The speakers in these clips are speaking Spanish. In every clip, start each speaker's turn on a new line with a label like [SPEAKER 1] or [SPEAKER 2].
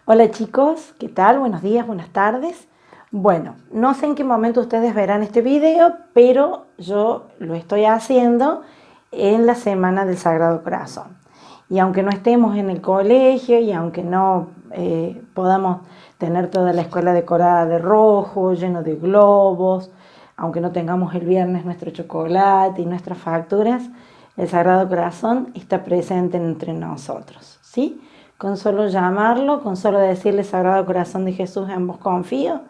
[SPEAKER 1] Hola chicos, ¿qué tal? Buenos días, buenas tardes. Bueno, no sé en qué momento ustedes verán este video, pero yo lo estoy haciendo en la Semana del Sagrado Corazón. Y aunque no estemos en el colegio y aunque no podamos tener toda la escuela decorada de rojo, lleno de globos, aunque no tengamos el viernes nuestro chocolate y nuestras facturas, el Sagrado Corazón está presente entre nosotros, ¿sí? Con solo llamarlo, con solo decirle Sagrado Corazón de Jesús, en vos confío,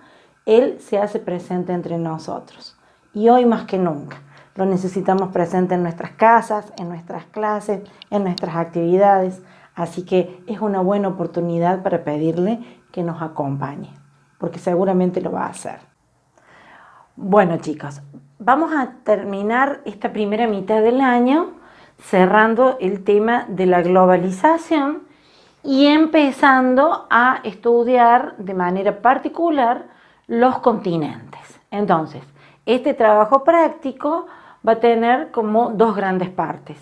[SPEAKER 1] Él se hace presente entre nosotros. Y hoy más que nunca, lo necesitamos presente en nuestras casas, en nuestras clases, en nuestras actividades. Así que es una buena oportunidad para pedirle que nos acompañe, porque seguramente lo va a hacer. Bueno chicos, vamos a terminar esta primera mitad del año cerrando el tema de la globalización y empezando a estudiar de manera particular los continentes. Entonces, este trabajo práctico va a tener como dos grandes partes.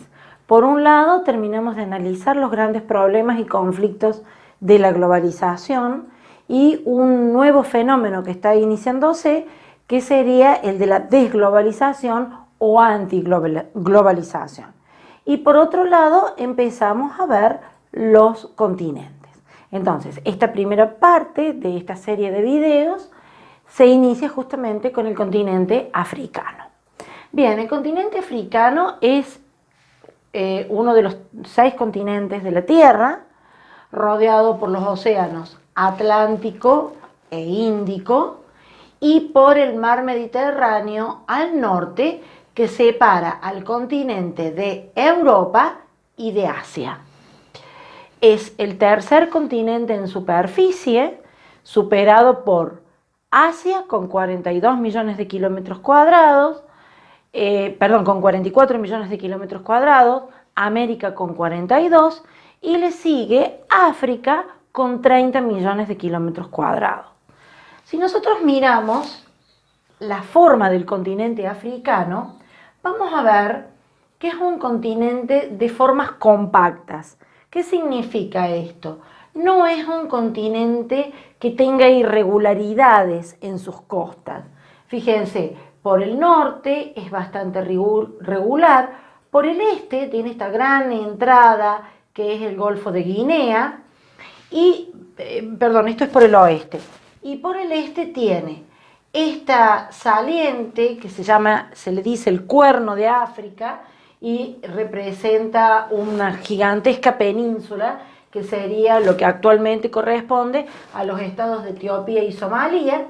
[SPEAKER 1] Por un lado, terminamos de analizar los grandes problemas y conflictos de la globalización y un nuevo fenómeno que está iniciándose, que sería el de la desglobalización o antiglobalización. Y por otro lado, empezamos a ver los continentes. Entonces, esta primera parte de esta serie de videos se inicia justamente con el continente africano. Bien, el continente africano es uno de los 6 continentes de la Tierra, rodeado por los océanos Atlántico e Índico y por el mar Mediterráneo al norte, que separa al continente de Europa y de Asia. Es el tercer continente en superficie, superado por Asia con 42 millones de kilómetros cuadrados, con 44 millones de kilómetros cuadrados, América con 42 y le sigue África con 30 millones de kilómetros cuadrados. Si nosotros miramos la forma del continente africano, vamos a ver que es un continente de formas compactas. ¿Qué significa esto? No es un continente que tenga irregularidades en sus costas. Fíjense, por el norte es bastante regular, por el este tiene esta gran entrada que es el Golfo de Guinea, esto es por el oeste, y por el este tiene esta saliente que se le dice el Cuerno de África y representa una gigantesca península que sería lo que actualmente corresponde a los estados de Etiopía y Somalia.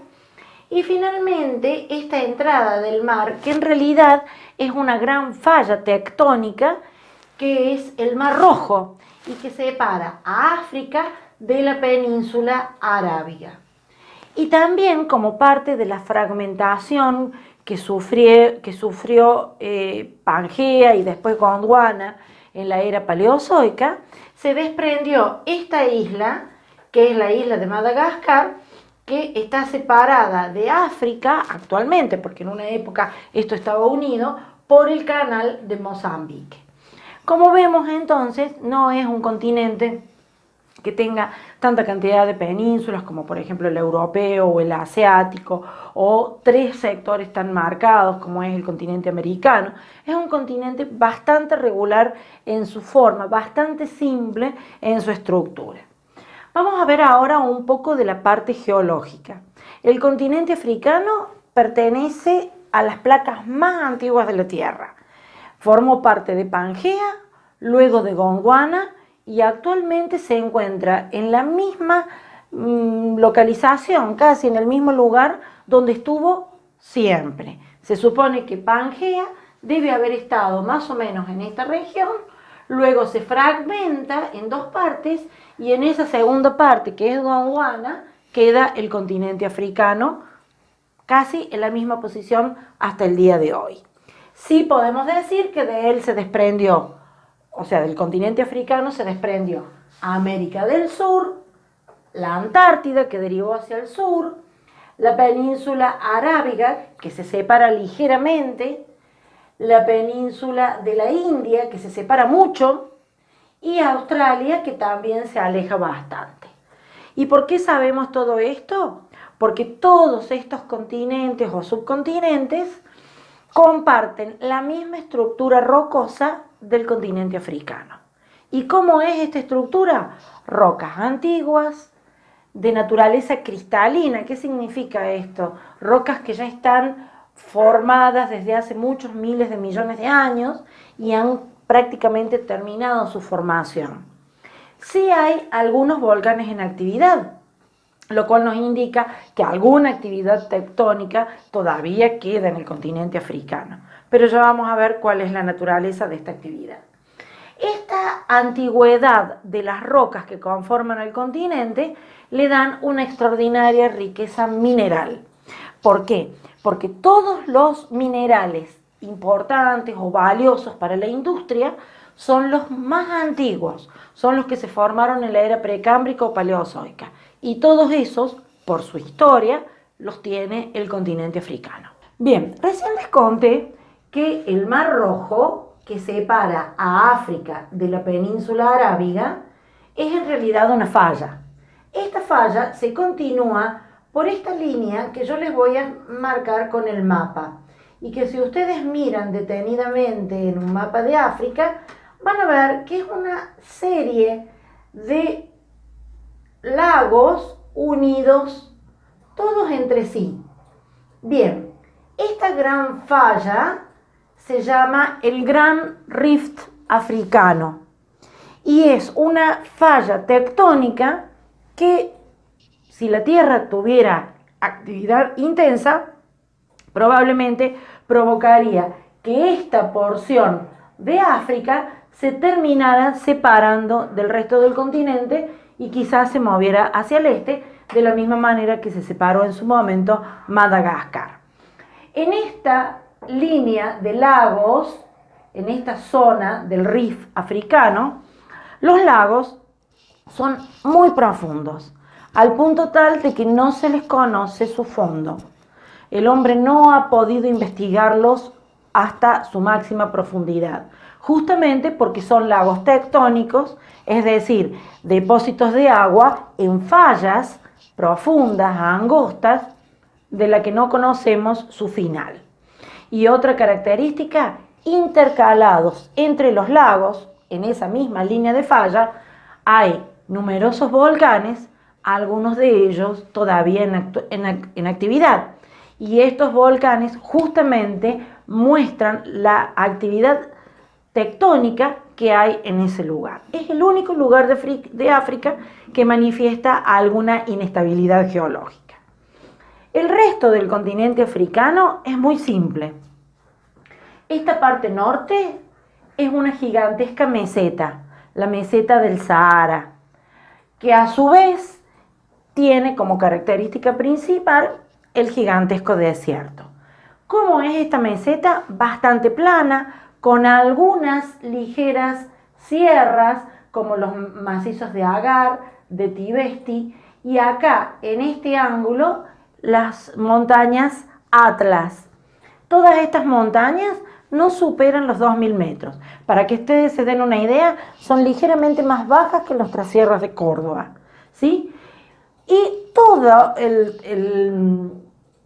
[SPEAKER 1] Y finalmente esta entrada del mar, que en realidad es una gran falla tectónica, que es el Mar Rojo y que separa a África de la península arábiga. Y también como parte de la fragmentación que sufrió Pangea y después Gondwana en la era paleozoica, se desprendió esta isla, que es la isla de Madagascar, que está separada de África actualmente, porque en una época esto estaba unido, por el canal de Mozambique. Como vemos entonces, no es un continente que tenga tanta cantidad de penínsulas como por ejemplo el europeo o el asiático, o 3 sectores tan marcados como es el continente americano. Es un continente bastante regular en su forma, bastante simple en su estructura. Vamos a ver ahora un poco de la parte geológica. El continente africano pertenece a las placas más antiguas de la Tierra. Formó parte de Pangea, luego de Gondwana, y actualmente se encuentra en la misma localización, casi en el mismo lugar donde estuvo siempre. Se supone que Pangea debe haber estado más o menos en esta región, luego se fragmenta en 2 partes y en esa segunda parte, que es Gondwana, queda el continente africano casi en la misma posición hasta el día de hoy. Sí podemos decir que de él se desprendió, o sea, del continente africano se desprendió América del Sur, la Antártida, que derivó hacia el sur, la península arábiga, que se separa ligeramente, la península de la India, que se separa mucho, y Australia, que también se aleja bastante. ¿Y por qué sabemos todo esto? Porque todos estos continentes o subcontinentes comparten la misma estructura rocosa del continente africano. ¿Y cómo es esta estructura? Rocas antiguas, de naturaleza cristalina. ¿Qué significa esto? Rocas que ya están formadas desde hace muchos miles de millones de años y han prácticamente terminado su formación. Sí hay algunos volcanes en actividad, lo cual nos indica que alguna actividad tectónica todavía queda en el continente africano. Pero ya vamos a ver cuál es la naturaleza de esta actividad. Esta antigüedad de las rocas que conforman el continente le dan una extraordinaria riqueza mineral. ¿Por qué? Porque todos los minerales importantes o valiosos para la industria son los más antiguos, son los que se formaron en la era precámbrica o paleozoica. Y todos esos, por su historia, los tiene el continente africano. Bien, recién les conté que el Mar Rojo, que separa a África de la península arábiga, es en realidad una falla. Esta falla se continúa por esta línea que yo les voy a marcar con el mapa, y que si ustedes miran detenidamente en un mapa de África, van a ver que es una serie de lagos unidos todos entre sí. Bien, esta gran falla se llama el Gran Rift africano y es una falla tectónica que, si la Tierra tuviera actividad intensa, probablemente provocaría que esta porción de África se terminara separando del resto del continente y quizás se moviera hacia el este, de la misma manera que se separó en su momento Madagascar. En esta línea de lagos, en esta zona del Rif africano, los lagos son muy profundos, al punto tal de que no se les conoce su fondo. El hombre no ha podido investigarlos hasta su máxima profundidad, justamente porque son lagos tectónicos, es decir, depósitos de agua en fallas profundas, angostas, de la que no conocemos su final. Y otra característica, intercalados entre los lagos, en esa misma línea de falla, hay numerosos volcanes, algunos de ellos todavía en actividad. Y estos volcanes justamente muestran la actividad tectónica que hay en ese lugar. Es el único lugar de África que manifiesta alguna inestabilidad geológica. El resto del continente africano es muy simple. Esta parte norte es una gigantesca meseta, la meseta del Sahara, que a su vez tiene como característica principal el gigantesco desierto. ¿Cómo es esta meseta? Bastante plana, con algunas ligeras sierras, como los macizos de Agar, de Tibesti, y acá, en este ángulo, las montañas Atlas. Todas estas montañas no superan los 2000 metros. Para que ustedes se den una idea, son ligeramente más bajas que nuestras sierras de Córdoba, ¿sí? Y todo el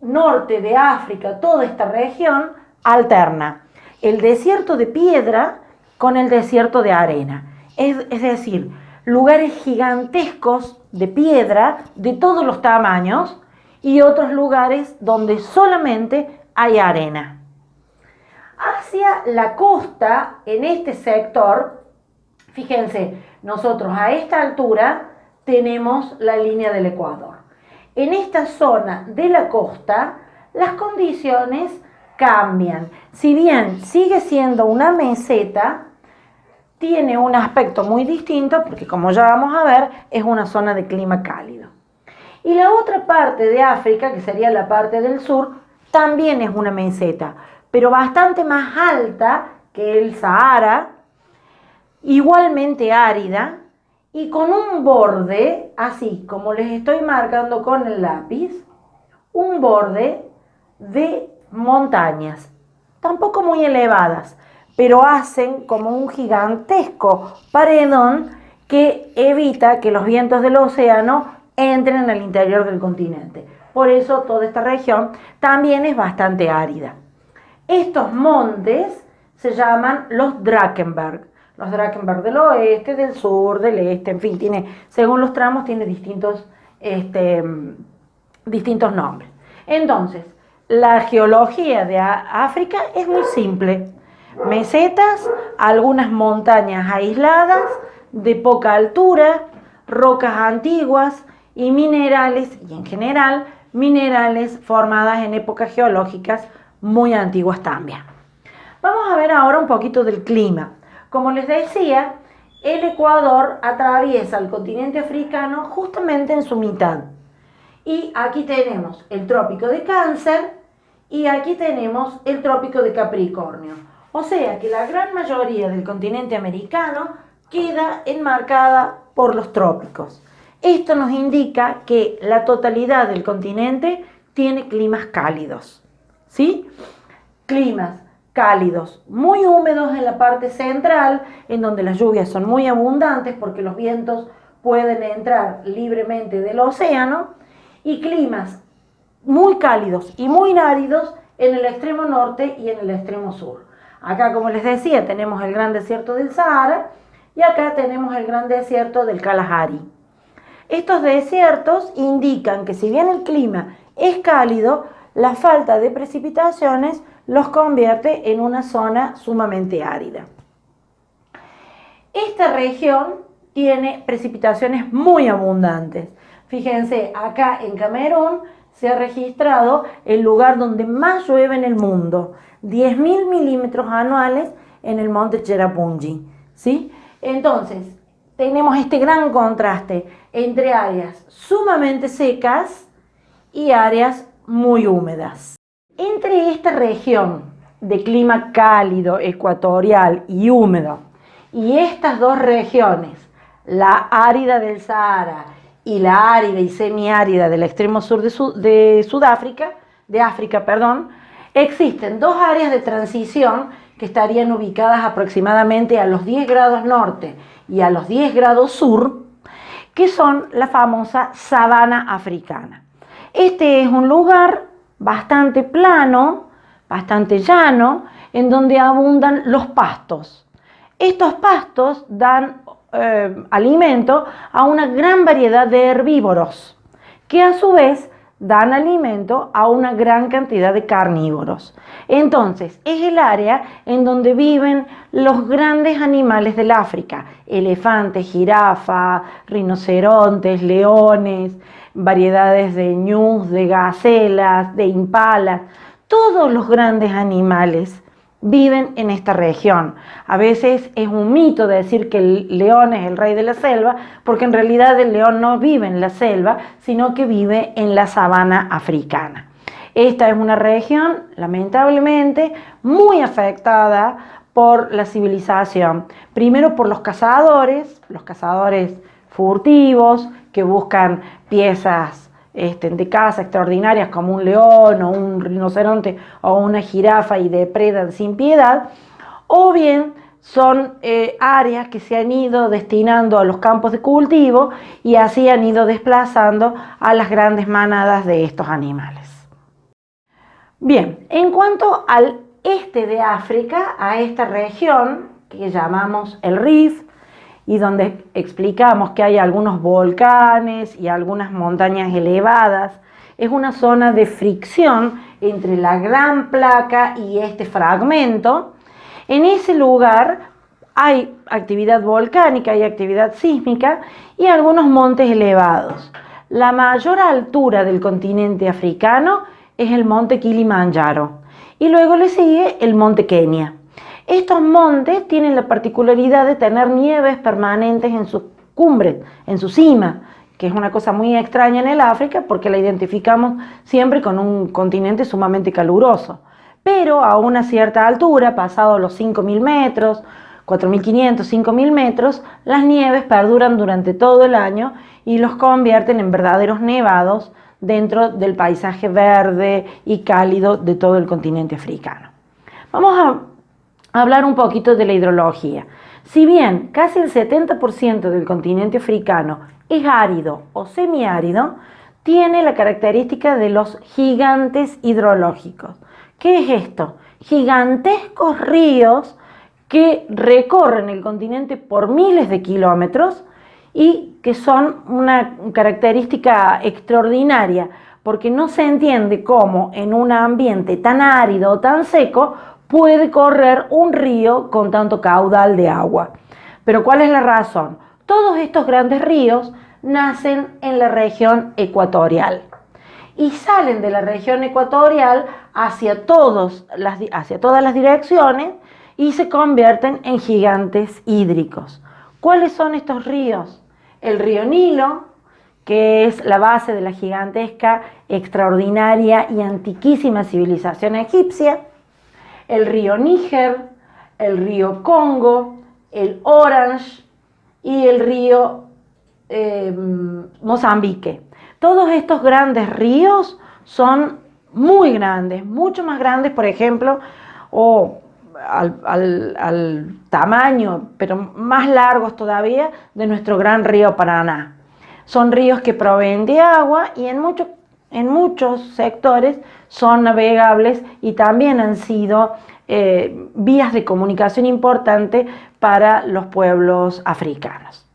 [SPEAKER 1] norte de África, toda esta región, alterna el desierto de piedra con el desierto de arena. Es decir, lugares gigantescos de piedra de todos los tamaños y otros lugares donde solamente hay arena. Hacia la costa, en este sector, fíjense, nosotros a esta altura tenemos la línea del Ecuador. En esta zona de la costa, las condiciones cambian. Si bien sigue siendo una meseta, tiene un aspecto muy distinto porque, como ya vamos a ver, es una zona de clima cálido. Y la otra parte de África, que sería la parte del sur, también es una meseta, pero bastante más alta que el Sahara, igualmente árida y con un borde, así como les estoy marcando con el lápiz, un borde de montañas, tampoco muy elevadas, pero hacen como un gigantesco paredón que evita que los vientos del océano entren al interior del continente. Por eso toda esta región también es bastante árida. Estos montes se llaman los Drakensberg. Los Drakensberg del oeste, del sur, del este, en fin, según los tramos tiene distintos nombres. Entonces, la geología de África es muy simple. Mesetas, algunas montañas aisladas, de poca altura, rocas antiguas y minerales, y en general, minerales formadas en épocas geológicas muy antiguas también. Vamos a ver ahora un poquito del clima. Como les decía, el Ecuador atraviesa el continente africano justamente en su mitad. Y aquí tenemos el trópico de Cáncer y aquí tenemos el trópico de Capricornio. O sea que la gran mayoría del continente americano queda enmarcada por los trópicos. Esto nos indica que la totalidad del continente tiene climas cálidos, ¿sí? Climas cálidos, muy húmedos en la parte central, en donde las lluvias son muy abundantes porque los vientos pueden entrar libremente del océano, y climas muy cálidos y muy áridos en el extremo norte y en el extremo sur. Acá, como les decía, tenemos el gran desierto del Sahara y acá tenemos el gran desierto del Kalahari. Estos desiertos indican que si bien el clima es cálido, la falta de precipitaciones los convierte en una zona sumamente árida. Esta región tiene precipitaciones muy abundantes. Fíjense, acá en Camerún se ha registrado el lugar donde más llueve en el mundo, 10.000 milímetros anuales en el monte Cherrapunji, ¿sí? Entonces, tenemos este gran contraste entre áreas sumamente secas y áreas muy húmedas. Entre esta región de clima cálido, ecuatorial y húmedo, y estas dos regiones, la árida del Sahara y la árida y semiárida del extremo sur de África, existen dos áreas de transición que estarían ubicadas aproximadamente a los 10 grados norte y a los 10 grados sur, que son la famosa sabana africana. Este es un lugar bastante plano, bastante llano, en donde abundan los pastos. Estos pastos dan alimento a una gran variedad de herbívoros, que a su vez dan alimento a una gran cantidad de carnívoros. Entonces, es el área en donde viven los grandes animales del África: elefantes, jirafas, rinocerontes, leones, variedades de ñus, de gacelas, de impalas. Todos los grandes animales viven en esta región. A veces es un mito decir que el león es el rey de la selva, porque en realidad el león no vive en la selva, sino que vive en la sabana africana. Esta es una región, lamentablemente, muy afectada por la civilización. Primero por los cazadores furtivos que buscan piezas de caza extraordinarias como un león o un rinoceronte o una jirafa y depredan sin piedad, o bien son áreas que se han ido destinando a los campos de cultivo y así han ido desplazando a las grandes manadas de estos animales. Bien, en cuanto al este de África, a esta región que llamamos el Rif, y donde explicamos que hay algunos volcanes y algunas montañas elevadas, es una zona de fricción entre la Gran Placa y este fragmento. En ese lugar hay actividad volcánica, hay actividad sísmica y algunos montes elevados. La mayor altura del continente africano es el monte Kilimanjaro y luego le sigue el monte Kenia. Estos montes tienen la particularidad de tener nieves permanentes en sus cumbres, en su cima, que es una cosa muy extraña en el África porque la identificamos siempre con un continente sumamente caluroso. Pero a una cierta altura, pasados los 5.000 metros, 4.500, 5.000 metros, las nieves perduran durante todo el año y los convierten en verdaderos nevados dentro del paisaje verde y cálido de todo el continente africano. Vamos a hablar un poquito de la hidrología. Si bien casi el 70% del continente africano es árido o semiárido, tiene la característica de los gigantes hidrológicos. ¿Qué es esto? Gigantescos ríos que recorren el continente por miles de kilómetros y que son una característica extraordinaria, porque no se entiende cómo en un ambiente tan árido o tan seco puede correr un río con tanto caudal de agua. Pero ¿cuál es la razón? Todos estos grandes ríos nacen en la región ecuatorial y salen de la región ecuatorial hacia todas las direcciones y se convierten en gigantes hídricos. ¿Cuáles son estos ríos? El río Nilo, que es la base de la gigantesca, extraordinaria y antiquísima civilización egipcia, el río Níger, el río Congo, el Orange y el río Mozambique. Todos estos grandes ríos son muy grandes, mucho más grandes, por ejemplo, o al tamaño, pero más largos todavía, de nuestro gran río Paraná. Son ríos que proveen de agua y en muchos sectores son navegables y también han sido vías de comunicación importante para los pueblos africanos.